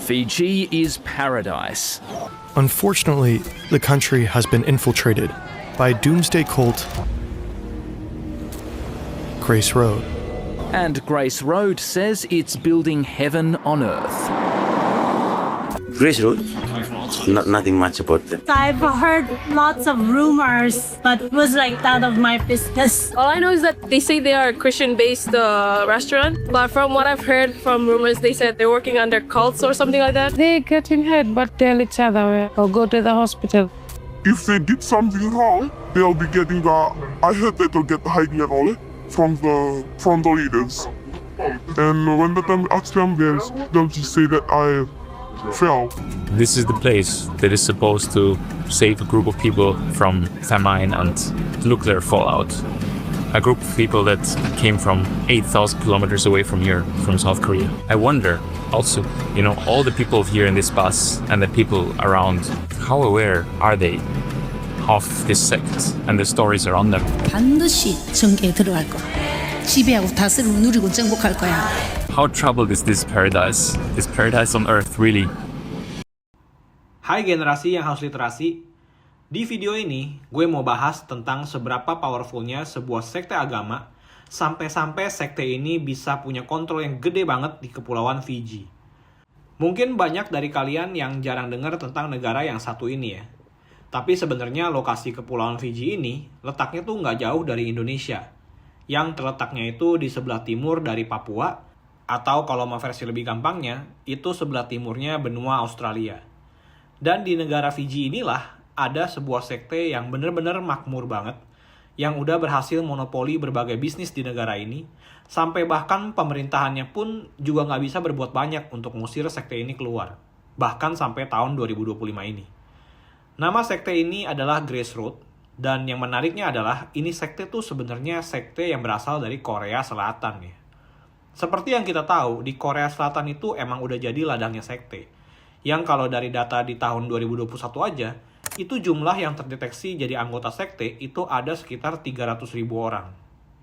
Fiji is paradise. Unfortunately, the country has been infiltrated by a doomsday cult, Grace Road. And Grace Road says it's building heaven on earth. Grace Road? Nothing much about them. I've heard lots of rumors, but it was like none of my business. All I know is that they say they are a Christian-based restaurant, but from what I've heard from rumors, they said they're working under cults or something like that. They get in head but tell each other or go to the hospital. If they did something wrong, they'll be getting I heard that they'll get the hiding and all from the leaders. And when the time ask them, they'll just say that I fell. This is the place that is supposed to save a group of people from famine and nuclear fallout. A group of people that came from 8,000 kilometers away from here, from South Korea. I wonder also, all the people here in this bus and the people around, how aware are they of this sect and the stories around them? 반드시 정계에 들어갈 거야. 지배하고 다스리고 누리고 정복할 거야. How troubled is this paradise on earth really? Hai generasi yang haus literasi. Di video ini, gue mau bahas tentang seberapa powerfulnya sebuah sekte agama sampai-sampai sekte ini bisa punya kontrol yang gede banget di Kepulauan Fiji. Mungkin banyak dari kalian yang jarang dengar tentang negara yang satu ini ya. Tapi sebenarnya lokasi Kepulauan Fiji ini letaknya tuh nggak jauh dari Indonesia. Yang terletaknya itu di sebelah timur dari Papua, atau kalau mau versi lebih gampangnya, itu sebelah timurnya benua Australia. Dan di negara Fiji inilah ada sebuah sekte yang benar-benar makmur banget, yang udah berhasil monopoli berbagai bisnis di negara ini, sampai bahkan pemerintahannya pun juga nggak bisa berbuat banyak untuk ngusir sekte ini keluar. Bahkan sampai tahun 2025 ini. Nama sekte ini adalah Grace Road, dan yang menariknya adalah ini sekte tuh sebenarnya sekte yang berasal dari Korea Selatan ya. Seperti yang kita tahu, di Korea Selatan itu emang udah jadi ladangnya sekte. Yang kalau dari data di tahun 2021 aja, itu jumlah yang terdeteksi jadi anggota sekte itu ada sekitar 300.000 orang.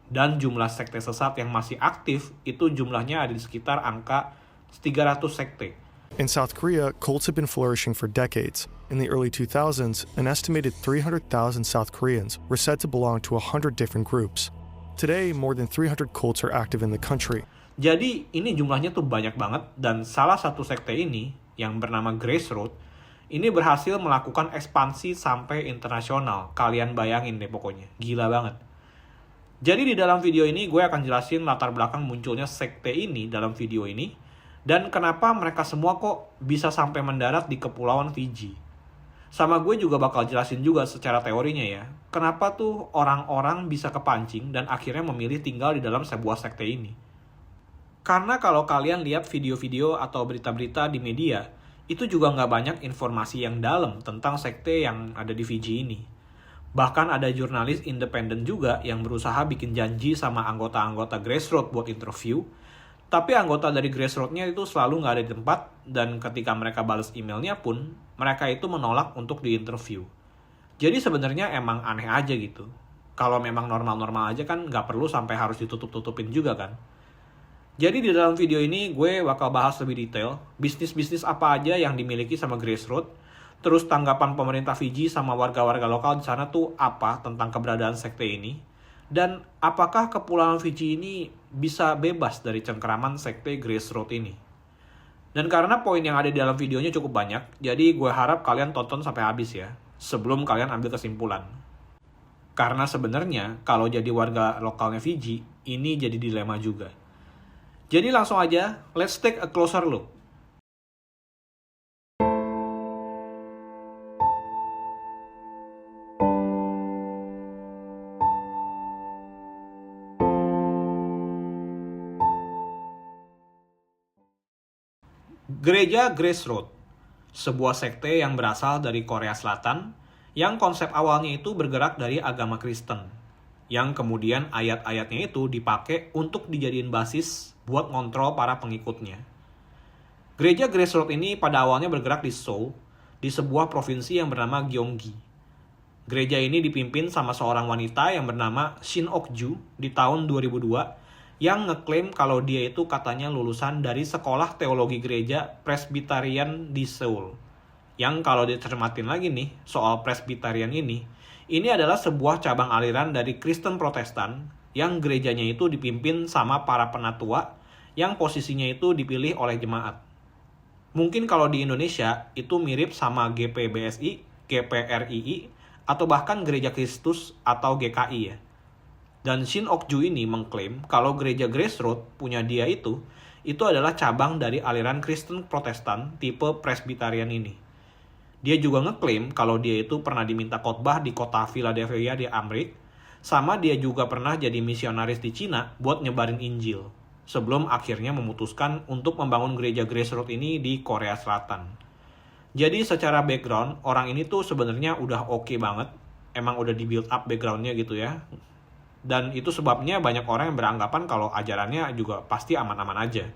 Dan jumlah sekte sesat yang masih aktif itu jumlahnya ada di sekitar angka 300 sekte. In South Korea, cults have been flourishing for decades. In the early 2000s, an estimated 300,000 South Koreans were said to belong to 100 different groups. Today, more than 300 cults are active in the country. Jadi ini jumlahnya tuh banyak banget, dan salah satu sekte ini yang bernama Grace Road ini berhasil melakukan ekspansi sampai internasional. Kalian bayangin deh pokoknya, gila banget. Jadi di dalam video ini gue akan jelasin latar belakang munculnya sekte ini dalam video ini, dan kenapa mereka semua kok bisa sampai mendarat di Kepulauan Fiji. Sama gue juga bakal jelasin juga secara teorinya ya, kenapa tuh orang-orang bisa kepancing dan akhirnya memilih tinggal di dalam sebuah sekte ini. Karena kalau kalian lihat video-video atau berita-berita di media, itu juga nggak banyak informasi yang dalam tentang sekte yang ada di Fiji ini. Bahkan ada jurnalis independen juga yang berusaha bikin janji sama anggota-anggota Grace Road buat interview, tapi anggota dari Grace Road-nya itu selalu nggak ada di tempat, dan ketika mereka balas emailnya pun, mereka itu menolak untuk diinterview. Jadi sebenarnya emang aneh aja gitu. Kalau memang normal-normal aja kan nggak perlu sampai harus ditutup-tutupin juga kan. Jadi di dalam video ini gue bakal bahas lebih detail bisnis-bisnis apa aja yang dimiliki sama Grace Road, terus tanggapan pemerintah Fiji sama warga-warga lokal di sana tuh apa tentang keberadaan sekte ini, dan apakah Kepulauan Fiji ini bisa bebas dari cengkeraman sekte Grace Road ini. Dan karena poin yang ada di dalam videonya cukup banyak, jadi gue harap kalian tonton sampai habis ya, sebelum kalian ambil kesimpulan. Karena sebenarnya kalau jadi warga lokalnya Fiji, ini jadi dilema juga. Jadi langsung aja, let's take a closer look. Gereja Grace Road, sebuah sekte yang berasal dari Korea Selatan, yang konsep awalnya itu bergerak dari agama Kristen, yang kemudian ayat-ayatnya itu dipakai untuk dijadiin basis buat ngontrol para pengikutnya. Gereja Grace Road ini pada awalnya bergerak di Seoul, di sebuah provinsi yang bernama Gyeonggi. Gereja ini dipimpin sama seorang wanita yang bernama Shin Ok-ju di tahun 2002, yang ngeklaim kalau dia itu katanya lulusan dari sekolah teologi gereja Presbyterian di Seoul. Yang kalau dicermatin lagi nih, soal Presbyterian ini adalah sebuah cabang aliran dari Kristen Protestan yang gerejanya itu dipimpin sama para penatua yang posisinya itu dipilih oleh jemaat. Mungkin kalau di Indonesia itu mirip sama GPBSI, GPRII, atau bahkan Gereja Kristus atau GKI ya. Dan Shin Ok-ju ini mengklaim kalau gereja Grace Road punya dia itu adalah cabang dari aliran Kristen Protestan tipe Presbyterian ini. Dia juga ngeklaim kalau dia itu pernah diminta khotbah di kota Philadelphia di Amerika, sama dia juga pernah jadi misionaris di Cina buat nyebarin Injil, sebelum akhirnya memutuskan untuk membangun gereja Grace Road ini di Korea Selatan. Jadi secara background, orang ini tuh sebenarnya udah oke banget, emang udah di build up backgroundnya gitu ya. Dan itu sebabnya banyak orang yang beranggapan kalau ajarannya juga pasti aman-aman aja.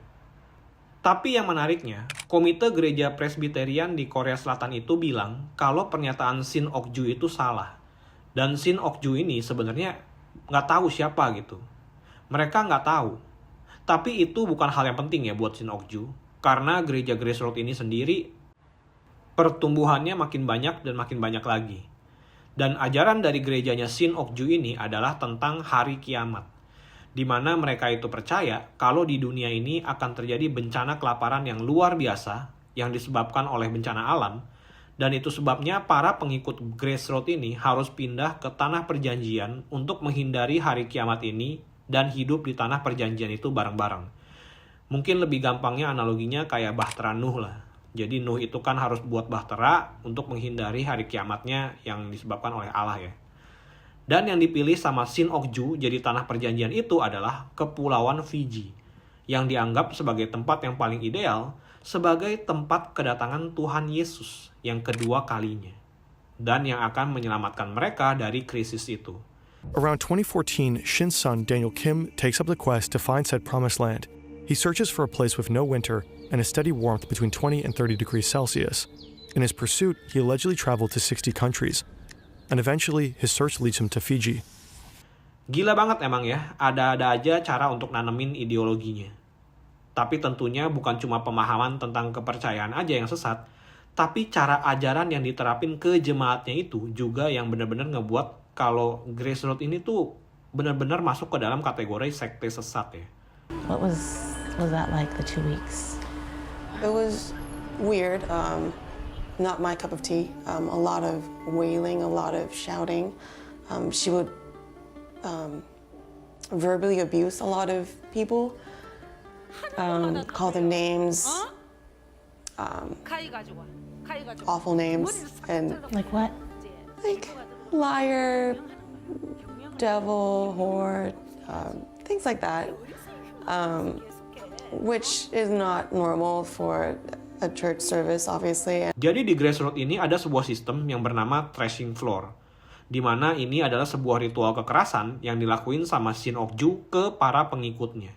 Tapi yang menariknya, Komite Gereja Presbyterian di Korea Selatan itu bilang kalau pernyataan Shin Ok-ju itu salah. Dan Shin Ok-ju ini sebenarnya nggak tahu siapa gitu. Mereka nggak tahu. Tapi itu bukan hal yang penting ya buat Shin Ok-ju. Karena gereja Grace Road ini sendiri, pertumbuhannya makin banyak dan makin banyak lagi. Dan ajaran dari gerejanya Shin Ok-ju ini adalah tentang hari kiamat, di mana mereka itu percaya kalau di dunia ini akan terjadi bencana kelaparan yang luar biasa yang disebabkan oleh bencana alam, dan itu sebabnya para pengikut Grace Road ini harus pindah ke tanah perjanjian untuk menghindari hari kiamat ini dan hidup di tanah perjanjian itu bareng-bareng. Mungkin lebih gampangnya analoginya kayak Bahtera Nuh lah. Jadi Nuh itu kan harus buat bahtera untuk menghindari hari kiamatnya yang disebabkan oleh Allah ya. Dan yang dipilih sama Shin Ok-ju jadi tanah perjanjian itu adalah Kepulauan Fiji, yang dianggap sebagai tempat yang paling ideal sebagai tempat kedatangan Tuhan Yesus yang kedua kalinya, dan yang akan menyelamatkan mereka dari krisis itu. Around 2014, Shin's son Daniel Kim takes up the quest to find said promised land. He searches for a place with no winter and a steady warmth between 20 and 30 degrees Celsius. In his pursuit, he allegedly traveled to 60 countries, and eventually his search leads him to Fiji. Gila banget emang ya, ada-ada aja cara untuk nanemin ideologinya. Tapi tentunya bukan cuma pemahaman tentang kepercayaan aja yang sesat, tapi cara ajaran yang diterapin ke jemaatnya itu juga yang benar-benar ngebuat kalau Grace Road ini tuh benar-benar masuk ke dalam kategori sekte sesat ya. What was that like, the 2 weeks? It was weird, not my cup of tea. A lot of wailing, a lot of shouting. She would verbally abuse a lot of people, call them names, awful names, and like what? Like liar, devil, whore, things like that. Which is not normal for a church service, obviously. Jadi di Grace Road ini ada sebuah sistem yang bernama threshing floor, di mana ini adalah sebuah ritual kekerasan yang dilakuin sama Shin Ok-ju ke para pengikutnya.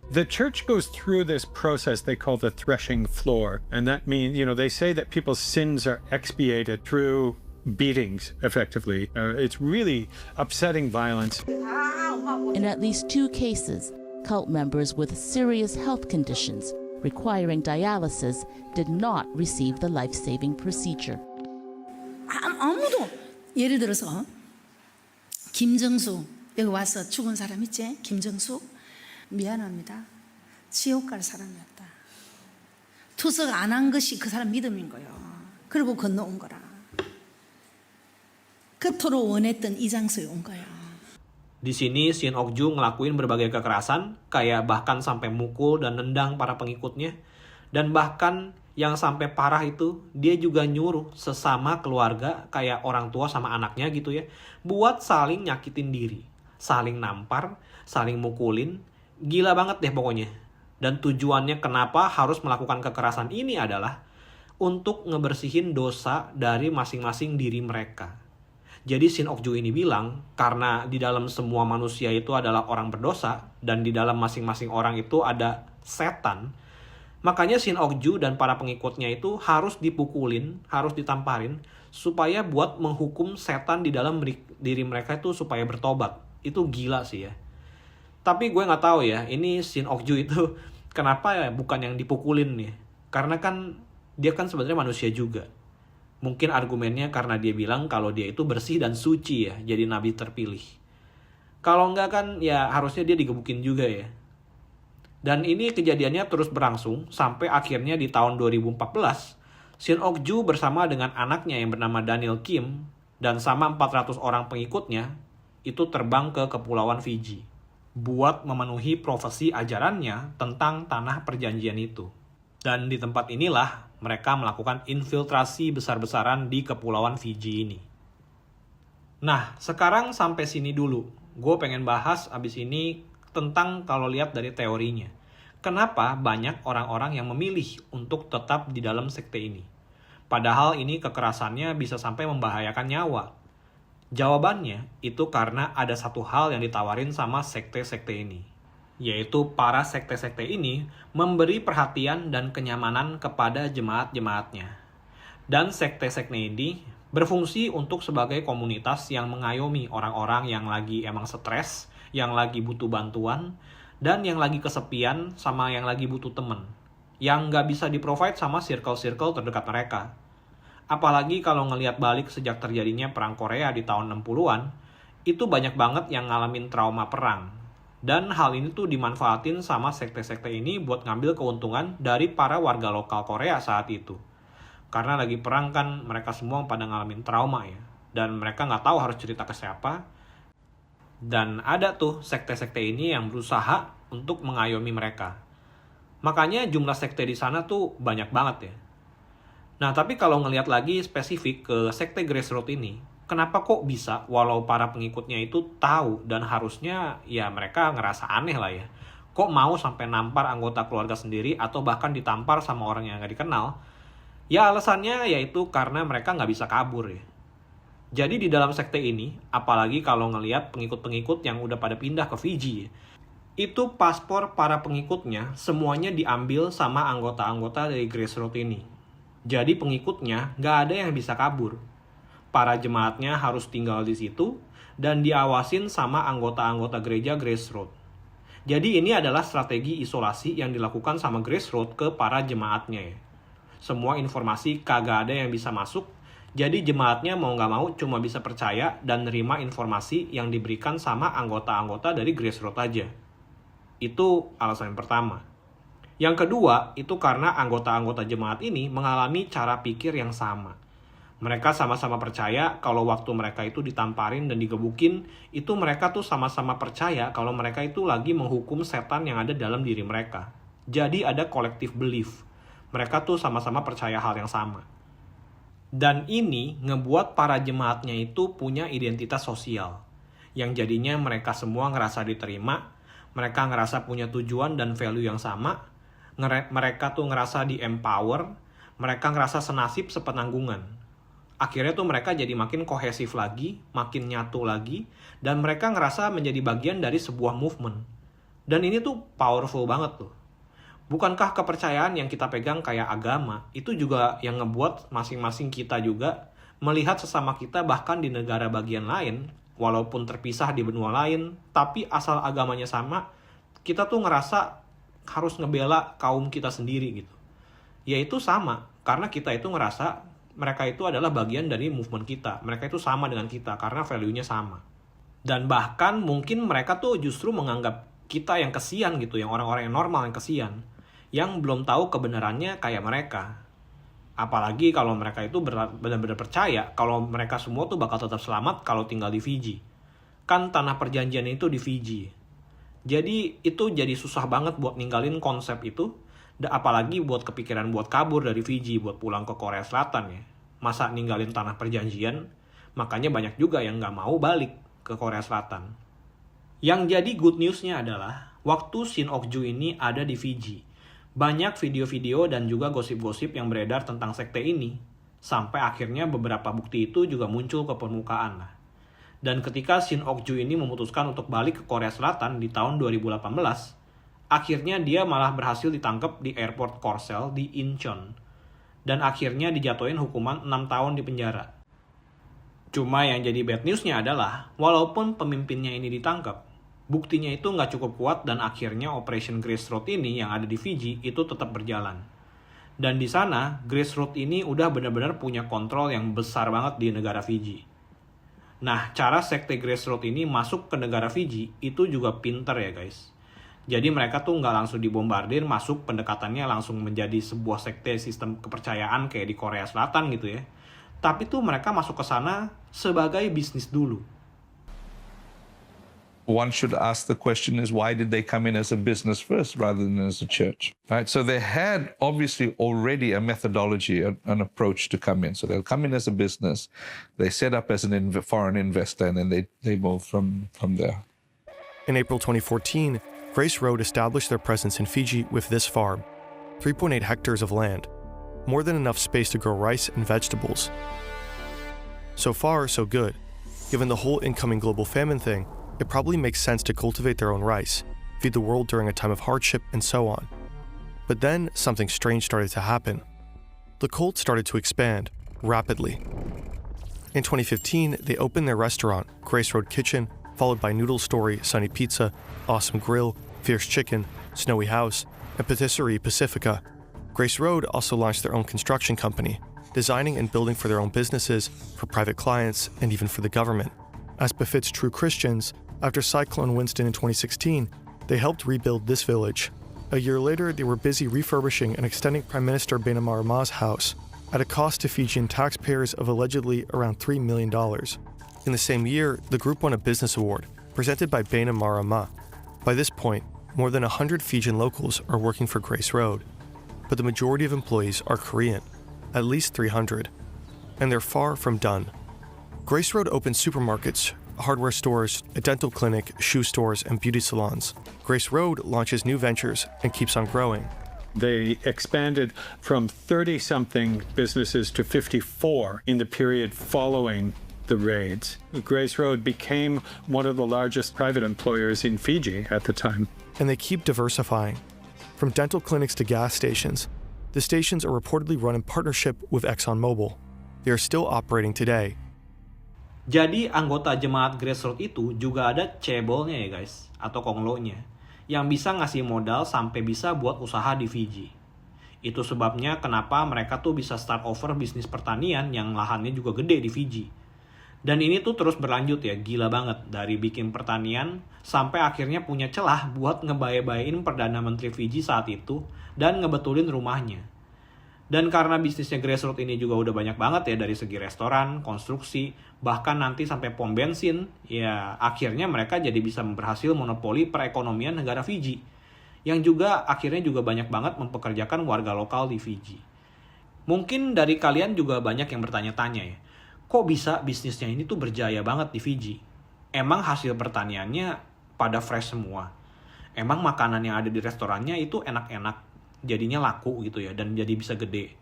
The church goes through this process they call the threshing floor, and that means, they say that people's sins are expiated through beatings, effectively. It's really upsetting violence. In at least 2 cases, cult members with serious health conditions requiring dialysis did not receive the life-saving procedure. 아무도 예를 들어서 김정수 여기 와서 죽은 사람 있지? 김정수 미안합니다. 지옥 갈 사람이었다. 투석 안 한 것이 그 사람 믿음인 거예요. 그리고 건너온 거라. 그토록 원했던 이 장소에 온 거예요. Di sini Shin Ok-ju ngelakuin berbagai kekerasan, kayak bahkan sampai mukul dan nendang para pengikutnya. Dan bahkan yang sampai parah itu, dia juga nyuruh sesama keluarga, kayak orang tua sama anaknya gitu ya, buat saling nyakitin diri, saling nampar, saling mukulin. Gila banget deh pokoknya. Dan tujuannya kenapa harus melakukan kekerasan ini adalah untuk ngebersihin dosa dari masing-masing diri mereka. Jadi Shin Ok-ju ini bilang, karena di dalam semua manusia itu adalah orang berdosa, dan di dalam masing-masing orang itu ada setan, makanya Shin Ok-ju dan para pengikutnya itu harus dipukulin, harus ditamparin, supaya buat menghukum setan di dalam diri mereka itu supaya bertobat. Itu gila sih ya. Tapi gue nggak tahu ya, ini Shin Ok-ju itu kenapa ya bukan yang dipukulin nih? Karena kan dia kan sebenarnya manusia juga. Mungkin argumennya karena dia bilang kalau dia itu bersih dan suci ya, jadi nabi terpilih. Kalau enggak kan ya harusnya dia digebukin juga ya. Dan ini kejadiannya terus berlangsung sampai akhirnya di tahun 2014, Shin Ok-ju bersama dengan anaknya yang bernama Daniel Kim dan sama 400 orang pengikutnya itu terbang ke Kepulauan Fiji buat memenuhi profesi ajarannya tentang tanah perjanjian itu. Dan di tempat inilah mereka melakukan infiltrasi besar-besaran di Kepulauan Fiji ini. Nah, sekarang sampai sini dulu. Gue pengen bahas abis ini tentang kalau lihat dari teorinya. Kenapa banyak orang-orang yang memilih untuk tetap di dalam sekte ini? Padahal ini kekerasannya bisa sampai membahayakan nyawa. Jawabannya itu karena ada satu hal yang ditawarin sama sekte-sekte ini. Yaitu para sekte-sekte ini memberi perhatian dan kenyamanan kepada jemaat-jemaatnya. Dan sekte-sekte ini berfungsi untuk sebagai komunitas yang mengayomi orang-orang yang lagi emang stres, yang lagi butuh bantuan, dan yang lagi kesepian sama yang lagi butuh temen. Yang nggak bisa di-provide sama circle-circle terdekat mereka. Apalagi kalau ngelihat balik sejak terjadinya perang Korea di tahun 60-an, itu banyak banget yang ngalamin trauma perang. Dan hal ini tuh dimanfaatin sama sekte-sekte ini buat ngambil keuntungan dari para warga lokal Korea saat itu. Karena lagi perang kan mereka semua pada ngalamin trauma ya. Dan mereka nggak tahu harus cerita ke siapa. Dan ada tuh sekte-sekte ini yang berusaha untuk mengayomi mereka. Makanya jumlah sekte di sana tuh banyak banget ya. Nah, tapi kalau ngelihat lagi spesifik ke sekte Grace Road ini, kenapa kok bisa walau para pengikutnya itu tahu dan harusnya ya mereka ngerasa aneh lah ya. Kok mau sampai nampar anggota keluarga sendiri atau bahkan ditampar sama orang yang nggak dikenal? Ya alasannya yaitu karena mereka nggak bisa kabur ya. Jadi di dalam sekte ini, apalagi kalau ngelihat pengikut-pengikut yang udah pada pindah ke Fiji, itu paspor para pengikutnya semuanya diambil sama anggota-anggota dari Grace Road ini. Jadi pengikutnya nggak ada yang bisa kabur. Para jemaatnya harus tinggal di situ dan diawasin sama anggota-anggota gereja Grace Road. Jadi ini adalah strategi isolasi yang dilakukan sama Grace Road ke para jemaatnya ya. Semua informasi kagak ada yang bisa masuk, jadi jemaatnya mau nggak mau cuma bisa percaya dan nerima informasi yang diberikan sama anggota-anggota dari Grace Road aja. Itu alasan yang pertama. Yang kedua, itu karena anggota-anggota jemaat ini mengalami cara pikir yang sama. Mereka sama-sama percaya kalau waktu mereka itu ditamparin dan digebukin, itu mereka tuh sama-sama percaya kalau mereka itu lagi menghukum setan yang ada dalam diri mereka. Jadi ada collective belief. Mereka tuh sama-sama percaya hal yang sama. Dan ini ngebuat para jemaatnya itu punya identitas sosial. Yang jadinya mereka semua ngerasa diterima, mereka ngerasa punya tujuan dan value yang sama, mereka tuh ngerasa di-empower, mereka ngerasa senasib sepenanggungan. Akhirnya tuh mereka jadi makin kohesif lagi, makin nyatu lagi, dan mereka ngerasa menjadi bagian dari sebuah movement. Dan ini tuh powerful banget tuh. Bukankah kepercayaan yang kita pegang kayak agama, itu juga yang ngebuat masing-masing kita juga melihat sesama kita bahkan di negara bagian lain, walaupun terpisah di benua lain, tapi asal agamanya sama, kita tuh ngerasa harus ngebela kaum kita sendiri gitu. Yaitu sama, karena kita itu ngerasa mereka itu adalah bagian dari movement kita. Mereka itu sama dengan kita, karena value-nya sama. Dan bahkan mungkin mereka tuh justru menganggap kita yang kesian gitu, yang orang-orang yang normal yang kesian, yang belum tahu kebenarannya kayak mereka. Apalagi kalau mereka itu benar-benar percaya kalau mereka semua tuh bakal tetap selamat kalau tinggal di Fiji. Kan tanah perjanjian itu di Fiji. Jadi itu jadi susah banget buat ninggalin konsep itu, apalagi buat kepikiran buat kabur dari Fiji, buat pulang ke Korea Selatan ya. Masa ninggalin tanah perjanjian, makanya banyak juga yang nggak mau balik ke Korea Selatan. Yang jadi good news-nya adalah, waktu Shin Ok-ju ini ada di Fiji, banyak video-video dan juga gosip-gosip yang beredar tentang sekte ini, sampai akhirnya beberapa bukti itu juga muncul ke permukaan lah. Dan ketika Shin Ok-ju ini memutuskan untuk balik ke Korea Selatan di tahun 2018, akhirnya dia malah berhasil ditangkap di airport Korsel di Incheon. Dan akhirnya dijatuhin hukuman 6 tahun di penjara. Cuma yang jadi bad news-nya adalah, walaupun pemimpinnya ini ditangkap, Buktinya itu nggak cukup kuat dan akhirnya Operation Grace Road ini yang ada di Fiji itu tetap berjalan. Dan di sana, Grace Road ini udah benar-benar punya kontrol yang besar banget di negara Fiji. Nah, cara sekte Grace Road ini masuk ke negara Fiji itu juga pinter ya guys. Jadi mereka tuh nggak langsung dibombardir, masuk pendekatannya langsung menjadi sebuah sekte sistem kepercayaan kayak di Korea Selatan gitu ya. Tapi tuh mereka masuk ke sana sebagai bisnis dulu. One should ask the question is, why did they come in as a business first rather than as a church? Right? So they had obviously already a methodology, an approach to come in. So they'll come in as a business, they set up as an foreign investor, and then they move from there. In April 2014, Grace Road established their presence in Fiji with this farm, 3.8 hectares of land, more than enough space to grow rice and vegetables. So far, so good. Given the whole incoming global famine thing, it probably makes sense to cultivate their own rice, feed the world during a time of hardship, and so on. But then something strange started to happen. The cult started to expand rapidly. In 2015, they opened their restaurant, Grace Road Kitchen, followed by Noodle Story, Sunny Pizza, Awesome Grill, Fierce Chicken, Snowy House, and Patisserie Pacifica. Grace Road also launched their own construction company, designing and building for their own businesses, for private clients, and even for the government. As befits true Christians, after Cyclone Winston in 2016, they helped rebuild this village. A year later, they were busy refurbishing and extending Prime Minister Bainimarama's house, at a cost to Fijian taxpayers of allegedly around $3 million. In the same year, the group won a business award, presented by Bainimarama. By this point, more than 100 Fijian locals are working for Grace Road, but the majority of employees are Korean, at least 300, and they're far from done. Grace Road opened supermarkets, hardware stores, a dental clinic, shoe stores, and beauty salons. Grace Road launches new ventures and keeps on growing. They expanded from 30-something businesses to 54 in the period following the raids. Grace Road became one of the largest private employers in Fiji at the time. And they keep diversifying. From dental clinics to gas stations, the stations are reportedly run in partnership with ExxonMobil. They are still operating today. Jadi anggota jemaat Grace Road itu juga ada cebelnya ya guys, atau konglonya, yang bisa ngasih modal sampai bisa buat usaha di Fiji. Itu sebabnya kenapa mereka tuh bisa start over bisnis pertanian yang lahannya juga gede di Fiji. Dan ini tuh terus berlanjut ya, gila banget. Dari bikin pertanian sampai akhirnya punya celah buat ngebaye-bayein Perdana Menteri Fiji saat itu dan ngebetulin rumahnya. Dan karena bisnisnya Grace Road ini juga udah banyak banget ya dari segi restoran, konstruksi, bahkan nanti sampai pom bensin, ya akhirnya mereka jadi bisa berhasil monopoli perekonomian negara Fiji. Yang juga akhirnya juga banyak banget mempekerjakan warga lokal di Fiji. Mungkin dari kalian juga banyak yang bertanya-tanya ya, kok bisa bisnisnya ini tuh berjaya banget di Fiji? Emang hasil pertaniannya pada fresh semua? Emang makanan yang ada di restorannya itu enak-enak? Jadinya laku gitu ya, dan jadi bisa gede.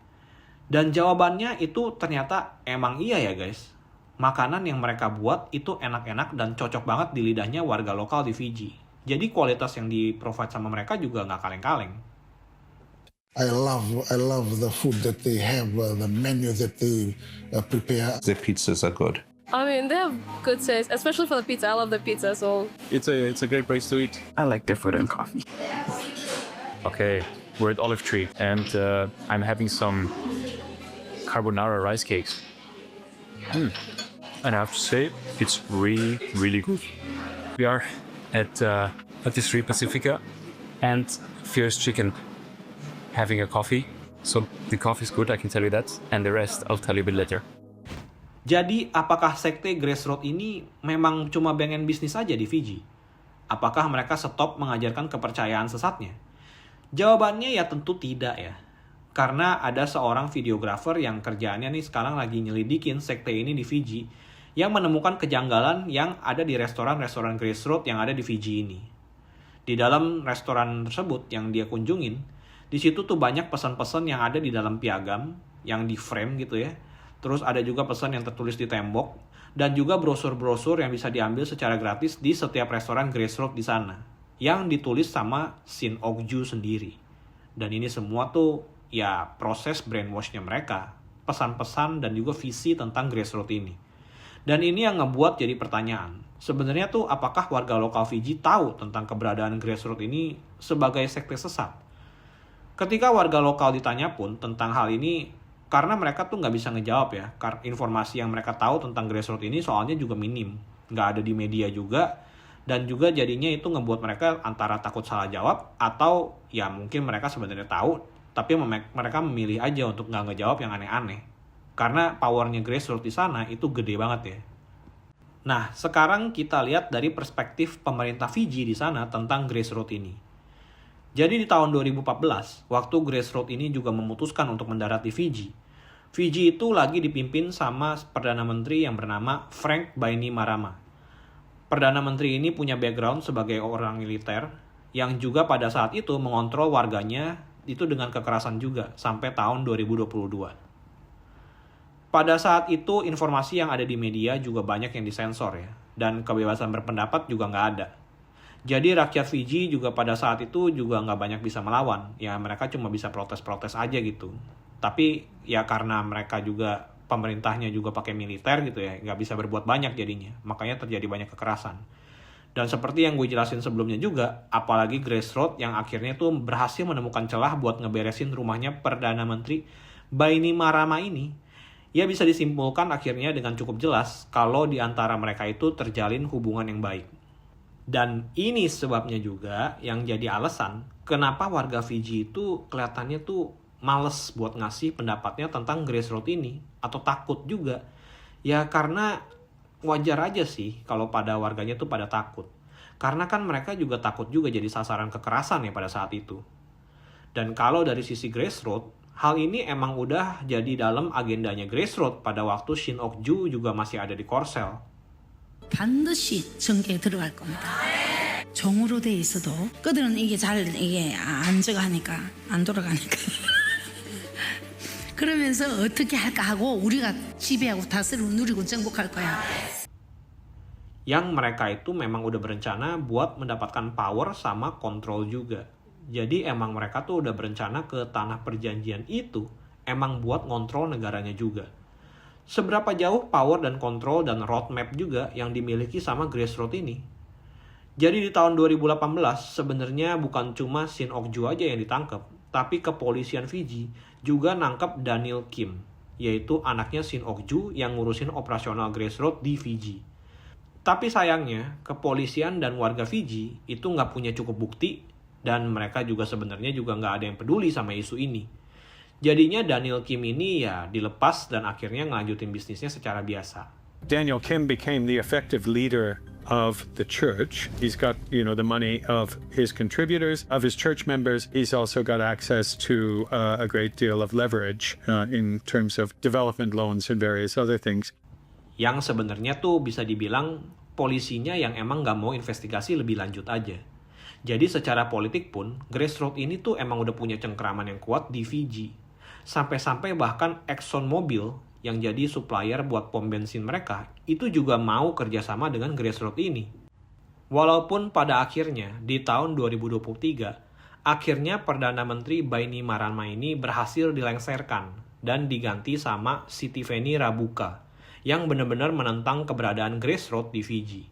Dan jawabannya itu ternyata emang iya ya guys. Makanan yang mereka buat itu enak-enak dan cocok banget di lidahnya warga lokal di Fiji. Jadi kualitas yang di-provide sama mereka juga nggak kaleng-kaleng. I love the food that they have, the menu that they prepare. The pizzas are good. I mean, they have good taste, especially for the pizza. I love the pizza, so... It's a great place to eat. I like their food and coffee. Okay, we're at Olive Tree, and I'm having some carbonara rice cakes. And I have to say, it's really, really good. We are at Patisserie Pacifica and Fierce Chicken, having a coffee. So the coffee is good, I can tell you that. And the rest, I'll tell you a bit later. Jadi, apakah sekte Grace Road ini memang cuma pengen bisnis aja di Fiji? Apakah mereka stop mengajarkan kepercayaan sesatnya? Jawabannya ya tentu tidak ya. Karena ada seorang videografer yang kerjaannya nih sekarang lagi nyelidikin sekte ini di Fiji, yang menemukan kejanggalan yang ada di restoran-restoran Grace Road yang ada di Fiji ini. Di dalam restoran tersebut yang dia kunjungin, di situ tuh banyak pesan-pesan yang ada di dalam piagam, yang di frame gitu ya. Terus ada juga pesan yang tertulis di tembok, dan juga brosur-brosur yang bisa diambil secara gratis di setiap restoran Grace Road di sana, yang ditulis sama Shin Ok-ju sendiri. Dan ini semua tuh ya proses brainwash-nya mereka, pesan-pesan dan juga visi tentang Grace Road ini. Dan ini yang ngebuat jadi pertanyaan, Sebenarnya tuh apakah warga lokal Fiji tahu tentang keberadaan Grassroots ini sebagai sekte sesat? Ketika warga lokal ditanya pun tentang hal ini, karena mereka tuh nggak bisa ngejawab ya, informasi yang mereka tahu tentang Grassroots ini soalnya juga minim, nggak ada di media juga, dan juga jadinya itu ngebuat mereka antara takut salah jawab, atau ya mungkin mereka sebenarnya tahu, tapi mereka memilih aja untuk nggak ngejawab yang aneh-aneh. Karena powernya Grassroots di sana itu gede banget ya. Nah, sekarang kita lihat dari perspektif pemerintah Fiji di sana tentang Grassroots ini. Jadi di tahun 2014, waktu Grassroots ini juga memutuskan untuk mendarat di Fiji. Fiji itu lagi dipimpin sama Perdana Menteri yang bernama Frank Bainimarama. Perdana Menteri ini punya background sebagai orang militer yang juga pada saat itu mengontrol warganya itu dengan kekerasan juga sampai tahun 2022. Pada saat itu informasi yang ada di media juga banyak yang disensor ya, dan kebebasan berpendapat juga nggak ada. Jadi rakyat Fiji juga pada saat itu juga nggak banyak bisa melawan, ya mereka cuma bisa protes-protes aja gitu. Tapi ya karena mereka juga pemerintahnya juga pakai militer gitu ya, nggak bisa berbuat banyak jadinya, makanya terjadi banyak kekerasan. Dan seperti yang gue jelasin sebelumnya juga, apalagi Grassroots yang akhirnya tuh berhasil menemukan celah buat ngeberesin rumahnya Perdana Menteri Bainimarama ini, ya bisa disimpulkan akhirnya dengan cukup jelas kalau di antara mereka itu terjalin hubungan yang baik. Dan ini sebabnya juga yang jadi alasan kenapa warga Fiji itu kelihatannya tuh males buat ngasih pendapatnya tentang Grassroots ini, atau takut juga. Ya karena wajar aja sih kalau pada warganya tuh pada takut. Karena kan mereka juga takut juga jadi sasaran kekerasan ya pada saat itu. Dan kalau dari sisi Grassroots, hal ini emang udah jadi dalam agendanya Grassroots pada waktu Shin Ok-ju juga masih ada di Korsel. 반드시 정계에 들어갈 겁니다. 정으로 돼 있어도 그들은 이게 안 저가니까 안 돌아가니까 그러면서 어떻게 할까 하고 우리가 지배하고 다스리고 누리고 정복할 거야. Yang mereka itu memang udah berencana buat mendapatkan power sama kontrol juga. Jadi emang mereka tuh udah berencana ke tanah perjanjian itu emang buat ngontrol negaranya juga. Seberapa jauh power dan kontrol dan roadmap juga yang dimiliki sama Grassroots ini. Jadi di tahun 2018 sebenarnya bukan cuma Shin Ok-ju aja yang ditangkap, tapi kepolisian Fiji juga nangkep Daniel Kim, yaitu anaknya Shin Ok-ju yang ngurusin operasional Grassroots di Fiji. Tapi sayangnya, kepolisian dan warga Fiji itu nggak punya cukup bukti, dan mereka juga sebenarnya juga nggak ada yang peduli sama isu ini. Jadinya Daniel Kim ini ya dilepas dan akhirnya ngelanjutin bisnisnya secara biasa. Daniel Kim became the effective leader of the church. He's got, the money of his contributors, of his church members. He's also got access to a great deal of leverage in terms of development loans and various other things. Yang sebenarnya tuh bisa dibilang polisinya yang emang nggak mau investigasi lebih lanjut aja. Jadi secara politik pun, Grassroots ini tuh emang udah punya cengkeraman yang kuat di Fiji. Sampai-sampai bahkan ExxonMobil yang jadi supplier buat pom bensin mereka itu juga mau kerjasama dengan Grassroots ini. Walaupun pada akhirnya di tahun 2023, akhirnya Perdana Menteri Bainimarama ini berhasil dilengsarkan dan diganti sama Sitiveni Rabuka yang benar-benar menentang keberadaan Grassroots di Fiji.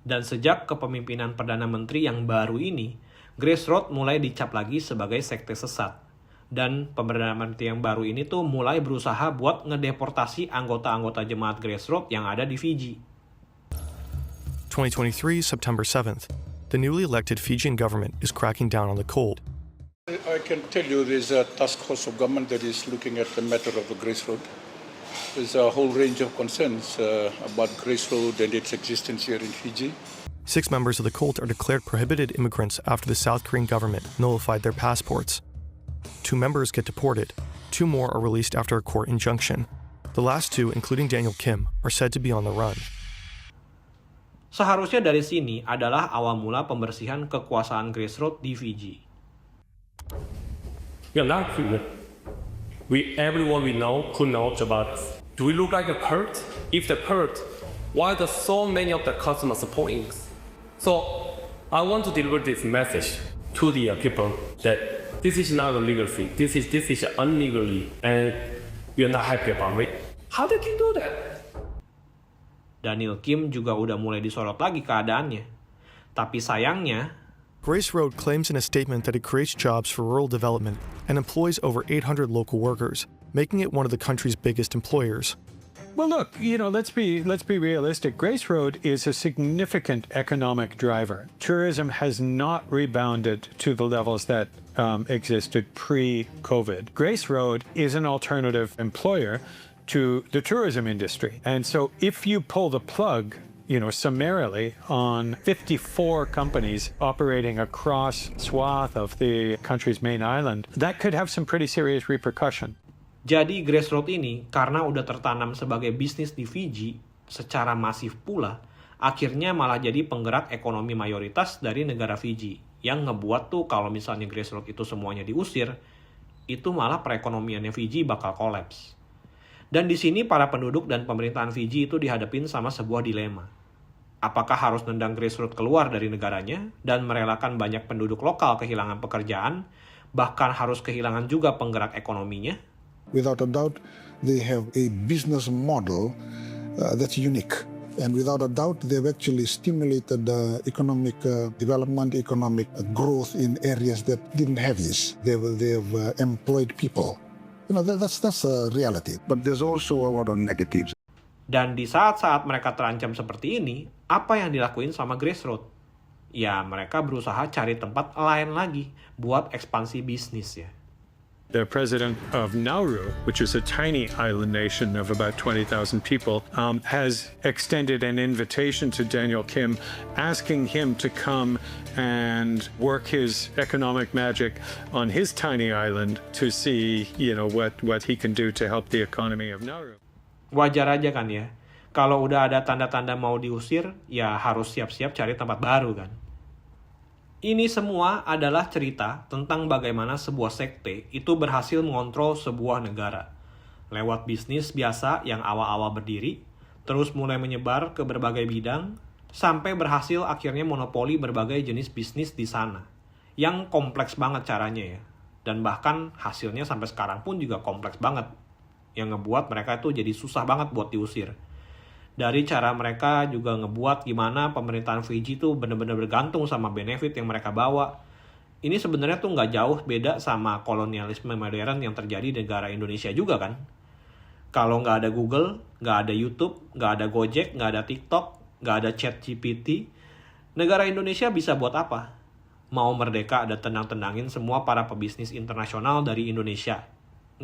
Dan sejak kepemimpinan Perdana Menteri yang baru ini, Grassroots mulai dicap lagi sebagai sekte sesat. Dan Perdana Menteri yang baru ini tuh mulai berusaha buat ngedeportasi anggota-anggota jemaat Grassroots yang ada di Fiji. 2023, September 7th. The newly elected Fijian government is cracking down on the cult. I can tell you there's a task force of government that is looking at the matter of the Grassroots. There's a whole range of concerns about Grassroots and its existence here in Fiji. 6 members of the cult are declared prohibited immigrants after the South Korean government nullified their passports. 2 members get deported. 2 more are released after a court injunction. The last 2, including Daniel Kim, are said to be on the run. Seharusnya dari sini adalah awal mula pembersihan kekuasaan Grassroots di Fiji. We are not human. Everyone we know who knows about us. Do we look like a Kurd? If the Kurd, why are so many of the customers supporting us? So I want to deliver this message to the people that this is not a legal thing. This is illegally, and we are not happy about it. How they can do that? Daniel Kim juga udah mulai disorot lagi keadaannya. Tapi sayangnya, Grace Road claims in a statement that it creates jobs for rural development and employs over 800 local workers, making it one of the country's biggest employers. Well, look, let's be realistic. Grace Road is a significant economic driver. Tourism has not rebounded to the levels that existed pre-COVID. Grace Road is an alternative employer to the tourism industry. And so if you pull the plug, summarily on 54 companies operating across swath of the country's main island, that could have some pretty serious repercussion. Jadi Grace Road ini karena udah tertanam sebagai bisnis di Fiji secara masif pula, akhirnya malah jadi penggerak ekonomi mayoritas dari negara Fiji. Yang ngebuat tuh kalau misalnya Grace Road itu semuanya diusir, itu malah perekonomiannya Fiji bakal kolaps. Dan di sini para penduduk dan pemerintahan Fiji itu dihadapin sama sebuah dilema. Apakah harus nendang Grace Road keluar dari negaranya dan merelakan banyak penduduk lokal kehilangan pekerjaan, bahkan harus kehilangan juga penggerak ekonominya? Without a doubt, they have a business model that's unique. And without a doubt, they've actually stimulated economic development, economic growth in areas that didn't have this. They've employed people. That's a reality. But there's also a lot of negatives. Dan di saat-saat mereka terancam seperti ini, apa yang dilakuin sama Grace Road? Ya, mereka berusaha cari tempat lain lagi buat ekspansi bisnis ya. The president of Nauru, which is a tiny island nation of about 20,000 people, has extended an invitation to Daniel Kim, asking him to come and work his economic magic on his tiny island to see, what he can do to help the economy of Nauru. Wajar aja kan ya, kalau udah ada tanda-tanda mau diusir, ya harus siap-siap cari tempat baru kan. Ini semua adalah cerita tentang bagaimana sebuah sekte itu berhasil mengontrol sebuah negara. Lewat bisnis biasa yang awal-awal berdiri, terus mulai menyebar ke berbagai bidang, sampai berhasil akhirnya monopoli berbagai jenis bisnis di sana. Yang kompleks banget caranya ya. Dan bahkan hasilnya sampai sekarang pun juga kompleks banget. Yang ngebuat mereka itu jadi susah banget buat diusir. Dari cara mereka juga ngebuat gimana pemerintahan Fiji tuh benar-benar bergantung sama benefit yang mereka bawa. Ini sebenarnya tuh nggak jauh beda sama kolonialisme modern yang terjadi di negara Indonesia juga kan. Kalau nggak ada Google, nggak ada YouTube, nggak ada Gojek, nggak ada TikTok, nggak ada ChatGPT, negara Indonesia bisa buat apa? Mau merdeka ada tenang-tenangin semua para pebisnis internasional dari Indonesia?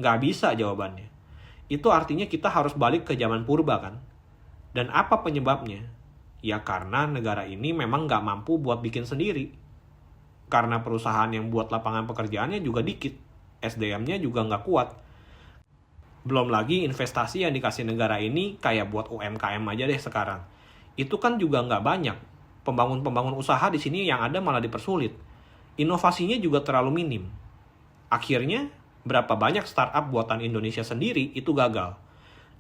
Nggak bisa jawabannya. Itu artinya kita harus balik ke zaman purba kan. Dan apa penyebabnya? Ya karena negara ini memang nggak mampu buat bikin sendiri. Karena perusahaan yang buat lapangan pekerjaannya juga dikit. SDM-nya juga nggak kuat. Belum lagi investasi yang dikasih negara ini kayak buat UMKM aja deh sekarang. Itu kan juga nggak banyak. Pembangun-pembangun usaha di sini yang ada malah dipersulit. Inovasinya juga terlalu minim. Akhirnya, berapa banyak startup buatan Indonesia sendiri itu gagal.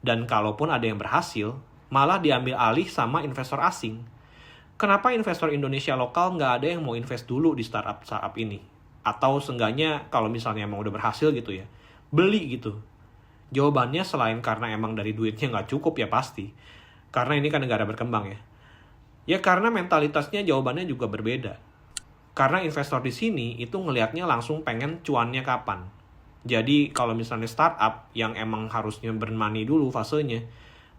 Dan kalaupun ada yang berhasil, malah diambil alih sama investor asing. Kenapa investor Indonesia lokal nggak ada yang mau invest dulu di startup ini? Atau seenggaknya kalau misalnya emang udah berhasil gitu ya, beli gitu. Jawabannya selain karena emang dari duitnya nggak cukup ya pasti. Karena ini kan negara berkembang ya. Ya karena mentalitasnya jawabannya juga berbeda. Karena investor di sini itu ngelihatnya langsung pengen cuannya kapan. Jadi kalau misalnya startup yang emang harusnya bermoney dulu fasenya,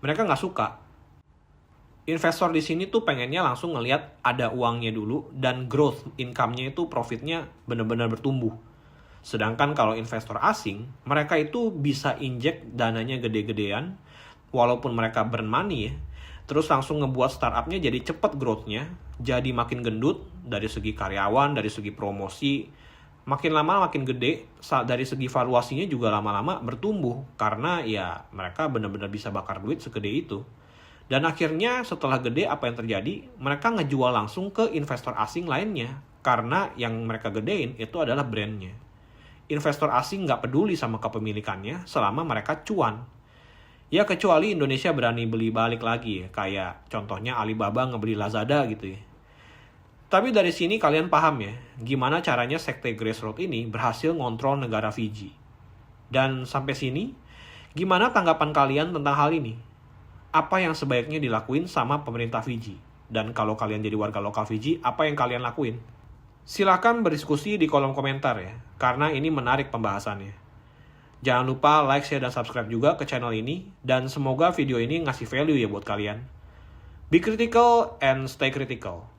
mereka nggak suka. Investor di sini tuh pengennya langsung ngelihat ada uangnya dulu dan growth income-nya itu profitnya benar-benar bertumbuh. Sedangkan kalau investor asing, mereka itu bisa injek dananya gede-gedean, walaupun mereka burn money ya, terus langsung ngebuat startupnya jadi cepet growth-nya, jadi makin gendut dari segi karyawan, dari segi promosi, makin lama makin gede, dari segi valuasinya juga lama-lama bertumbuh, karena ya mereka benar-benar bisa bakar duit segede itu. Dan akhirnya setelah gede apa yang terjadi? Mereka ngejual langsung ke investor asing lainnya. Karena yang mereka gedein itu adalah brandnya. Investor asing nggak peduli sama kepemilikannya selama mereka cuan. Ya kecuali Indonesia berani beli balik lagi ya. Kayak contohnya Alibaba ngebeli Lazada gitu ya. Tapi dari sini kalian paham ya. Gimana caranya sekte Grace Road ini berhasil ngontrol negara Fiji. Dan sampai sini, gimana tanggapan kalian tentang hal ini? apa yang sebaiknya dilakuin sama pemerintah Fiji. Dan kalau kalian jadi warga lokal Fiji, apa yang kalian lakuin? Silahkan berdiskusi di kolom komentar ya, karena ini menarik pembahasannya. Jangan lupa like, share, dan subscribe juga ke channel ini, dan semoga video ini ngasih value ya buat kalian. Be critical and stay critical.